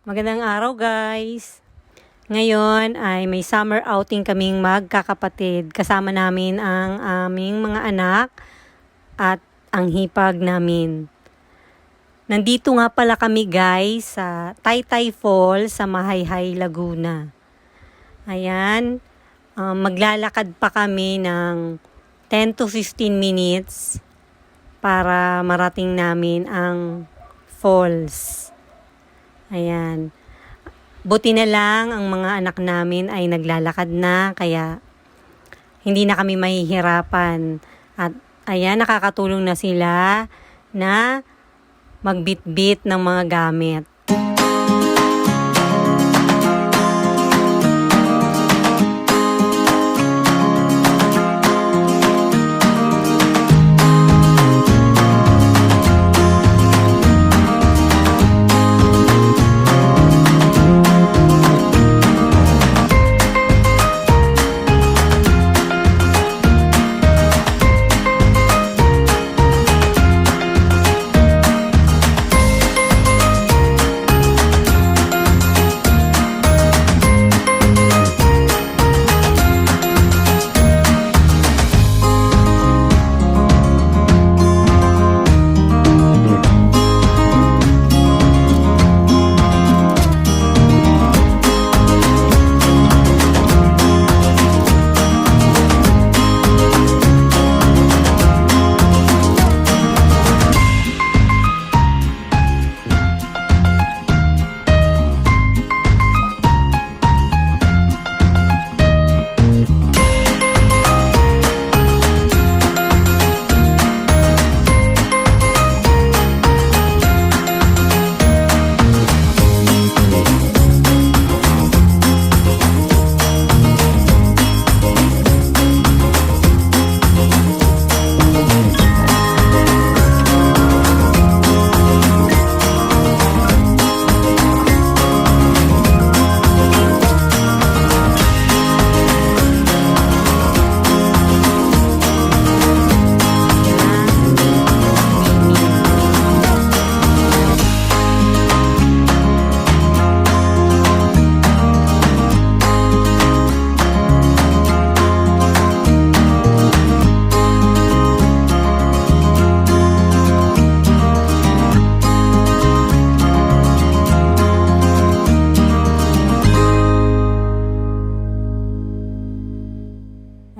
Magandang araw guys! Ngayon ay may summer outing kaming magkakapatid. Kasama namin ang aming mga anak at ang hipag namin. Nandito nga pala kami guys sa Taytay Falls sa Mahayhay, Laguna. Ayan, maglalakad pa kami ng 10 to 15 minutes para marating namin ang falls. Ayan. Buti na lang ang mga anak namin ay naglalakad na kaya hindi na kami mahihirapan. At ayan, nakakatulong na sila na magbitbit ng mga gamit.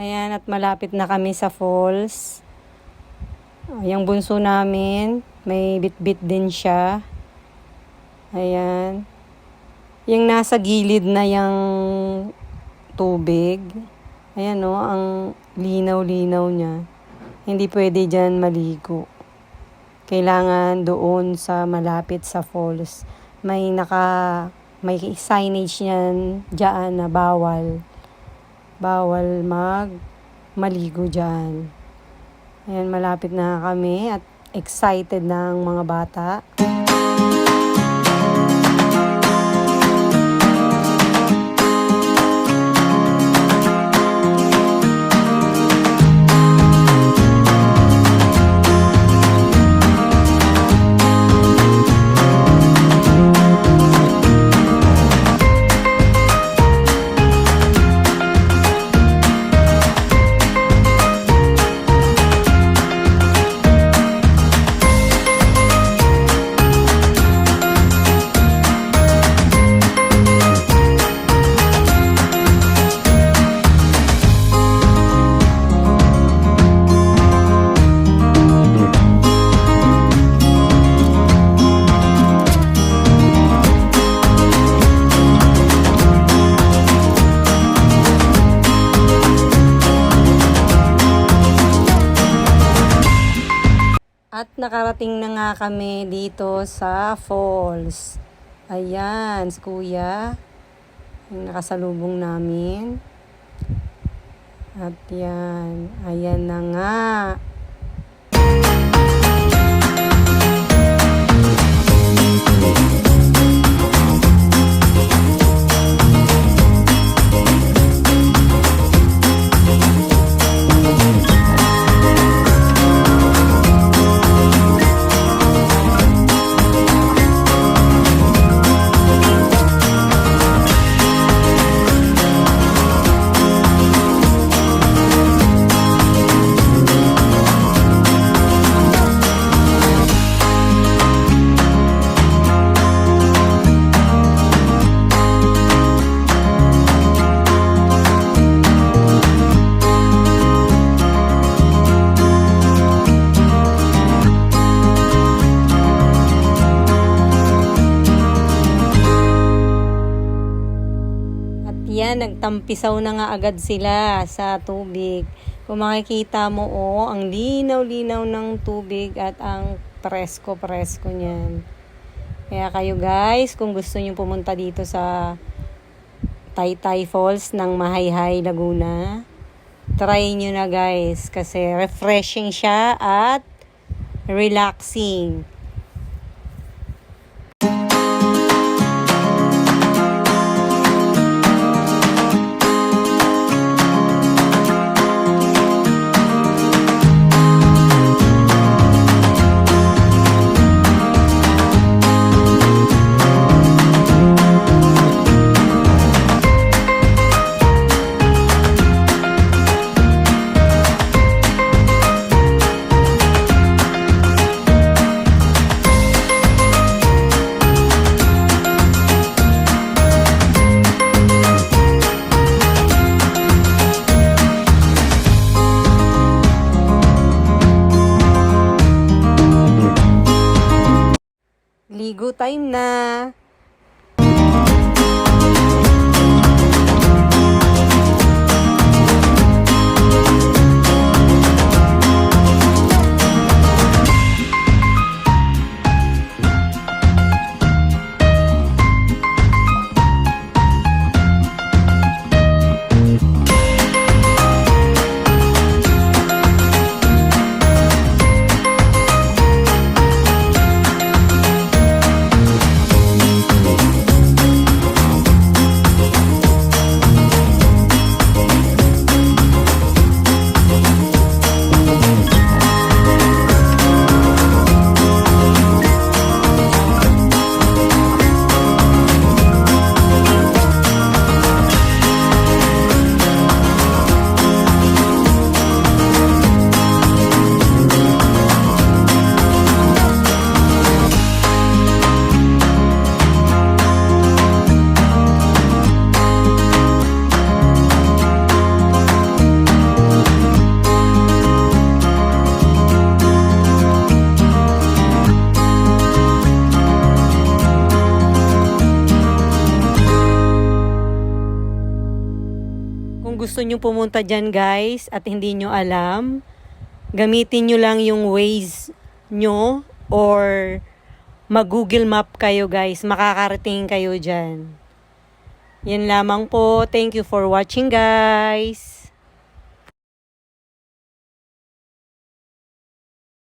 Ayan, at malapit na kami sa falls. Yung bunso namin, may bitbit din siya. Ayan. Yung nasa gilid na yung tubig. Ayan o, ang linaw-linaw niya. Hindi pwede dyan maligo. Kailangan doon sa malapit sa falls. May signage yan dyan na bawal maligo dyan. Ayan, malapit na kami at excited na ang mga bata. At nakarating na nga kami dito sa falls. Ayan, si Kuya. Yung nakasalubong namin. At yan. Ayan na nga. Ayan, nagtampisaw na nga agad sila sa tubig. Kung makikita mo, ang linaw-linaw ng tubig at ang presko-presko niyan. Kaya kayo guys, kung gusto niyo pumunta dito sa Taytay Falls ng Mahayhay, Laguna, try nyo na guys kasi refreshing siya at relaxing. Ligo time na. Kung gusto nyo pumunta dyan guys at hindi nyo alam, gamitin nyo lang yung Waze nyo or mag-Google Map kayo guys. Makakarating kayo dyan. Yan lamang po. Thank you for watching guys.